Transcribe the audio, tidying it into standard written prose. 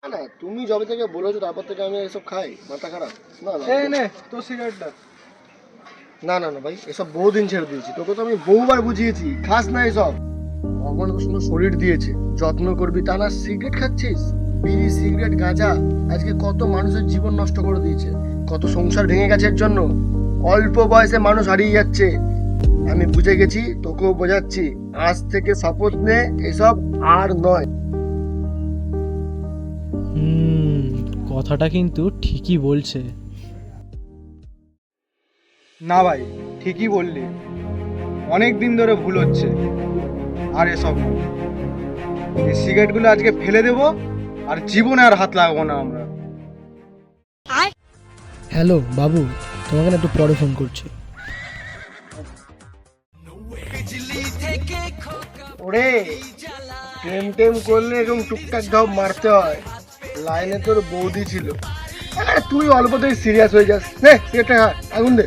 না না, তুমি যবে থেকে বলেছো তারপর থেকে আমি এসব খাই, মাথা খারাপ। না না এই নে তোর সিগারেটটা। না না না ভাই, এসব বহুদিন ছেড়ে দিয়েছি, তোকে তো আমি বহুবার বুঝিয়েছি খাস না এসব। ভগবান তো সুন্দর শরীর দিয়েছে, যত্ন করবি, তা না সিগারেট খাচ্ছিস। বিড়ি সিগারেট গাঁজা আজকে কত মানুষের জীবন নষ্ট করে দিয়েছে, কত সংসার ভেঙে গেছে এর জন্য। অল্প বয়সে মানুষ হারিয়ে যাচ্ছে। আমি বুঝে গেছি, তোকেও বোঝাচ্ছি, আজ থেকে শপথ নে এসব আর নয়। হুম, কথাটা কিন্তু ঠিকই বলছে। না ভাই, ঠিকই বললি, অনেক দিন ধরে ভুল হচ্ছে। আর এসব না, এই সিগারেটগুলো আজকে ফেলে দেবো, আর জীবনে আর হাত লাগাবো না আমরা। হ্যালো বাবু, তোমাকে না একটু পরে ফোন করছি। ওরে, প্রেম টেম করলে এরকম টুকটাক ঢপ মারতে হয়। লাইনে তোর বৌদি ছিল, আরে তুই অল্পতেই সিরিয়াস হয়ে যাস। নে সিগারেটটা খা, আগুন দে।